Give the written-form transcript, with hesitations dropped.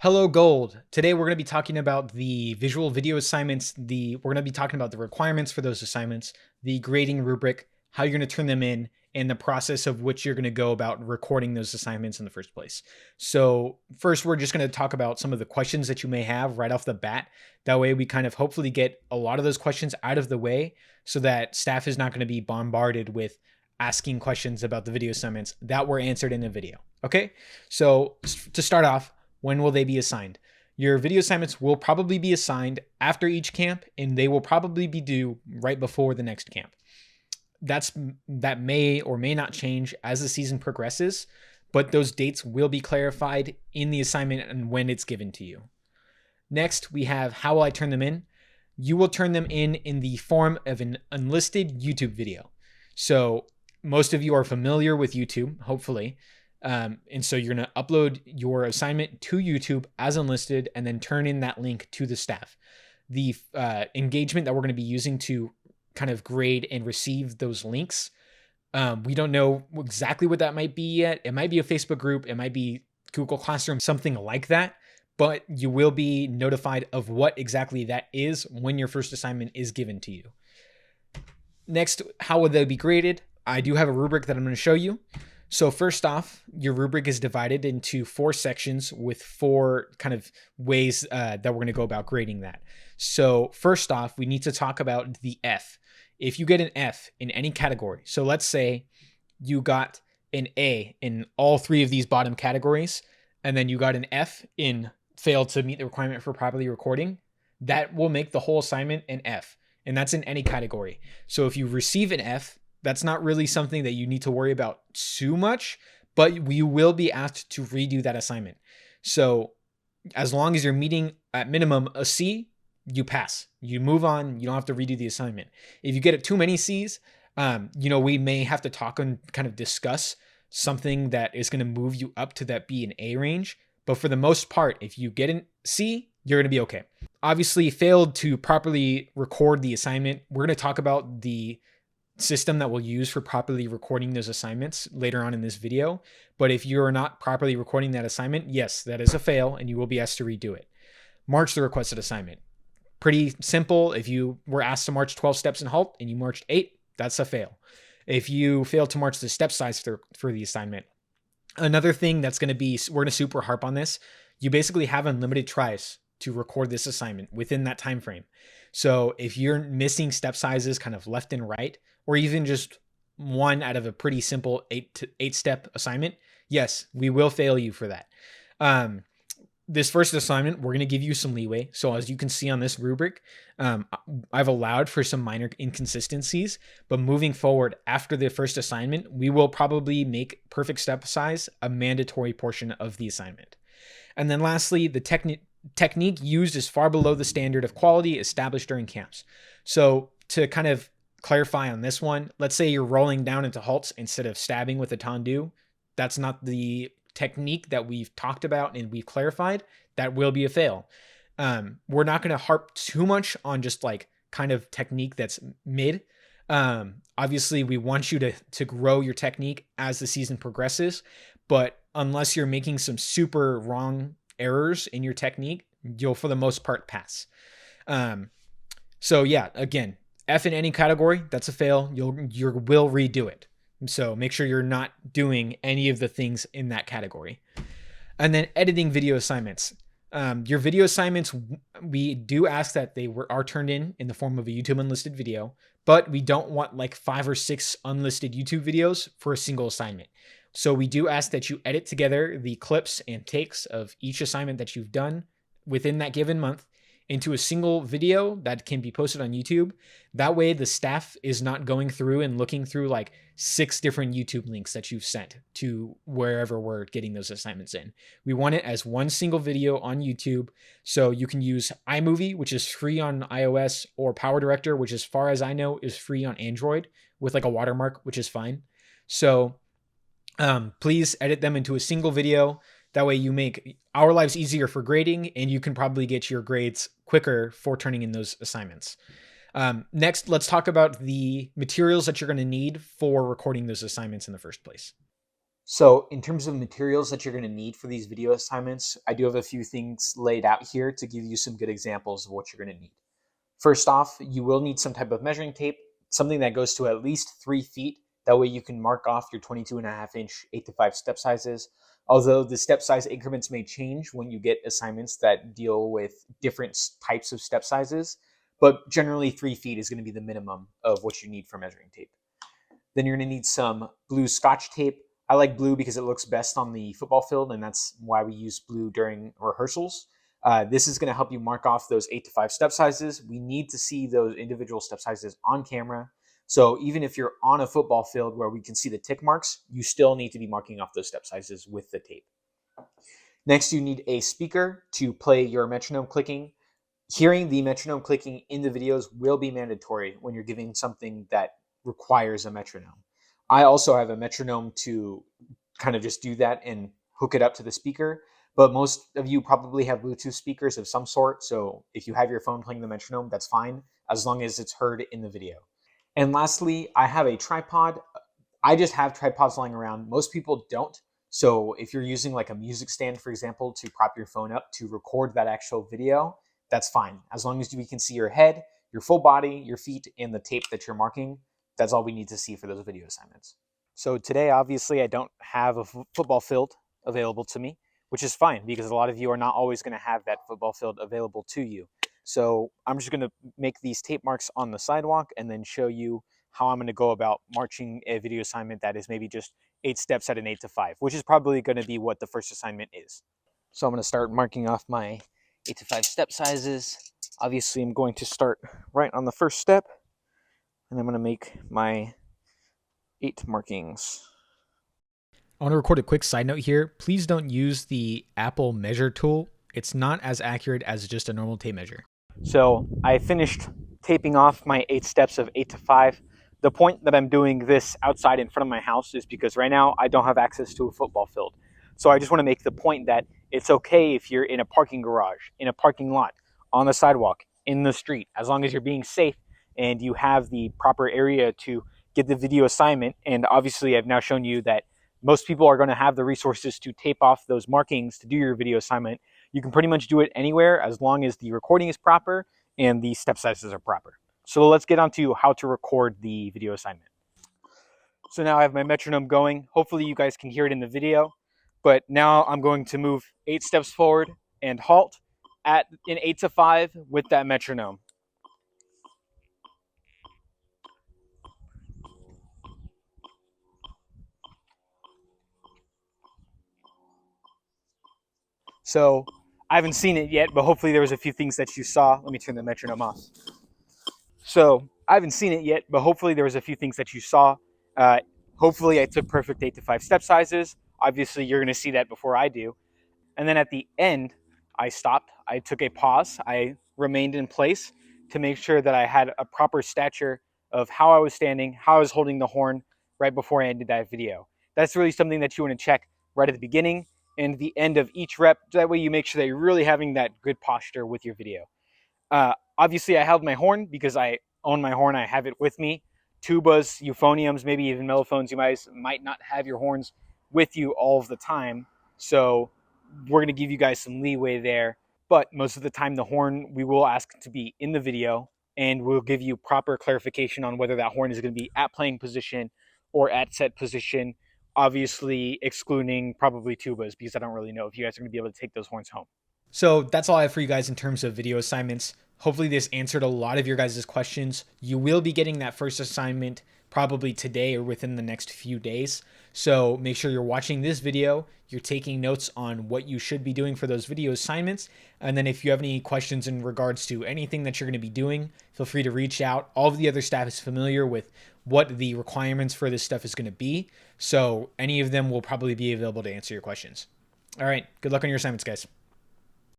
Hello Gold. Today we're going to be talking about the visual video assignments. We're going to be talking about the requirements for those assignments, the grading rubric, how you're going to turn them in, and the process of which you're going to go about recording those assignments in the first place. So first, we're just going to talk about some of the questions that you may have right off the bat. That way we kind of hopefully get a lot of those questions out of the way so that staff is not going to be bombarded with asking questions about the video assignments that were answered in the video. Okay, so to start off, when will they be assigned? Your video assignments will probably be assigned after each camp, and they will probably be due right before the next camp. That may or may not change as the season progresses, but those dates will be clarified in the assignment and when it's given to you. Next, we have how will I turn them in? You will turn them in the form of an unlisted YouTube video. So most of you are familiar with YouTube, hopefully. And so you're going to upload your assignment to YouTube as unlisted and then turn in that link to the staff. The engagement that we're going to be using to kind of grade and receive those links, we don't know exactly what that might be yet. It might be a Facebook group. It might be Google Classroom, something like that. But you will be notified of what exactly that is when your first assignment is given to you. Next, how will they be graded? I do have a rubric that I'm going to show you. So first off, your rubric is divided into 4 sections with 4 kind of ways that we're going to go about grading that. So first off, we need to talk about the F. If you get an F in any category, so let's say you got an A in all 3 of these bottom categories, and then you got an F in failed to meet the requirement for properly recording, that will make the whole assignment an F, and that's in any category. So if you receive an F, that's not really something that you need to worry about too much, but you will be asked to redo that assignment. So as long as you're meeting at minimum a C, you pass. You move on. You don't have to redo the assignment. If you get too many C's, we may have to talk and kind of discuss something that is going to move you up to that B and A range. But for the most part, if you get an C, you're going to be okay. Obviously, failed to properly record the assignment. We're going to talk about the system that we'll use for properly recording those assignments later on in this video. But if you're not properly recording that assignment, yes, that is a fail and you will be asked to redo it. March the requested assignment. Pretty simple. If you were asked to march 12 steps and halt and you marched 8, that's a fail. If you failed to march the step size for the assignment. Another thing that's going to be, we're going to super harp on this. You basically have unlimited tries to record this assignment within that time frame. So if you're missing step sizes kind of left and right, or even just one out of a pretty simple 8 step assignment, yes, we will fail you for that. This first assignment, we're going to give you some leeway. So as you can see on this rubric, I've allowed for some minor inconsistencies, but moving forward after the first assignment, we will probably make perfect step size a mandatory portion of the assignment. And then lastly, the technique used is far below the standard of quality established during camps. So to kind of clarify on this one, let's say you're rolling down into halts instead of stabbing with a tendu. That's not the technique that we've talked about and we've clarified. That will be a fail. We're not going to harp too much on just like kind of technique that's mid. Obviously, we want you to grow your technique as the season progresses, but unless you're making some super wrong errors in your technique, you'll for the most part pass. So yeah, again, F in any category, that's a fail. You will redo it. So make sure you're not doing any of the things in that category. And then editing video assignments. Your video assignments, we do ask that they are turned in the form of a YouTube unlisted video, but we don't want like 5 or 6 unlisted YouTube videos for a single assignment. So we do ask that you edit together the clips and takes of each assignment that you've done within that given month into a single video that can be posted on YouTube. That way the staff is not going through and looking through like 6 different YouTube links that you've sent to wherever we're getting those assignments in. We want it as one single video on YouTube. So you can use iMovie, which is free on iOS, or Power Director, which as far as I know is free on Android with like a watermark, which is fine. So please edit them into a single video. That way you make our lives easier for grading and you can probably get your grades quicker for turning in those assignments. Next, let's talk about the materials that you're going to need for recording those assignments in the first place. So in terms of materials that you're going to need for these video assignments, I do have a few things laid out here to give you some good examples of what you're going to need. First off, you will need some type of measuring tape, something that goes to at least 3 feet. That way you can mark off your 22.5-inch 8 to 5 step sizes. Although the step size increments may change when you get assignments that deal with different types of step sizes, but generally 3 feet is going to be the minimum of what you need for measuring tape. Then you're going to need some blue Scotch tape. I like blue because it looks best on the football field, and that's why we use blue during rehearsals. This is going to help you mark off those 8 to 5 step sizes. We need to see those individual step sizes on camera. So even if you're on a football field where we can see the tick marks, you still need to be marking off those step sizes with the tape. Next, you need a speaker to play your metronome clicking. Hearing the metronome clicking in the videos will be mandatory when you're giving something that requires a metronome. I also have a metronome to kind of just do that and hook it up to the speaker, but most of you probably have Bluetooth speakers of some sort, so if you have your phone playing the metronome, that's fine, as long as it's heard in the video. And lastly, I have a tripod. I just have tripods lying around. Most people don't. So if you're using like a music stand, for example, to prop your phone up to record that actual video, that's fine. As long as we can see your head, your full body, your feet, and the tape that you're marking, that's all we need to see for those video assignments. So today, obviously, I don't have a football field available to me, which is fine because a lot of you are not always going to have that football field available to you. So I'm just going to make these tape marks on the sidewalk and then show you how I'm going to go about marching a video assignment that is maybe just 8 steps at an 8 to 5, which is probably going to be what the first assignment is. So I'm going to start marking off my 8 to 5 step sizes. Obviously, I'm going to start right on the first step, and I'm going to make my 8 markings. I want to record a quick side note here. Please don't use the Apple measure tool. It's not as accurate as just a normal tape measure. So I finished taping off my 8 steps of 8 to 5. The point that I'm doing this outside in front of my house is because right now I don't have access to a football field. So I just want to make the point that it's okay if you're in a parking garage, in a parking lot, on the sidewalk, in the street, as long as you're being safe and you have the proper area to get the video assignment. And obviously I've now shown you that most people are going to have the resources to tape off those markings to do your video assignment. You can pretty much do it anywhere as long as the recording is proper and the step sizes are proper. So let's get on to how to record the video assignment. So now I have my metronome going. Hopefully you guys can hear it in the video, but now I'm going to move 8 steps forward and halt at an 8 to 5 with that metronome. So I haven't seen it yet, but hopefully there was a few things that you saw. Let me turn the metronome off. So I haven't seen it yet, but hopefully there was a few things that you saw. Hopefully I took perfect 8 to 5 step sizes. Obviously you're going to see that before I do. And then at the end, I stopped. I took a pause. I remained in place to make sure that I had a proper stature of how I was standing, how I was holding the horn right before I ended that video. That's really something that you want to check right at the beginning and the end of each rep. That way you make sure that you're really having that good posture with your video. Obviously, I held my horn because I own my horn. I have it with me. Tubas, euphoniums, maybe even mellophones, you guys might not have your horns with you all of the time. So we're going to give you guys some leeway there. But most of the time, the horn, we will ask to be in the video, and we'll give you proper clarification on whether that horn is going to be at playing position or at set position, obviously excluding probably tubas because I don't really know if you guys are going to be able to take those horns home. So that's all I have for you guys in terms of video assignments. Hopefully this answered a lot of your guys' questions. You will be getting that first assignment probably today or within the next few days. So make sure you're watching this video, you're taking notes on what you should be doing for those video assignments. And then if you have any questions in regards to anything that you're going to be doing, feel free to reach out. All of the other staff is familiar with what the requirements for this stuff is going to be. So any of them will probably be available to answer your questions. All right. Good luck on your assignments, guys.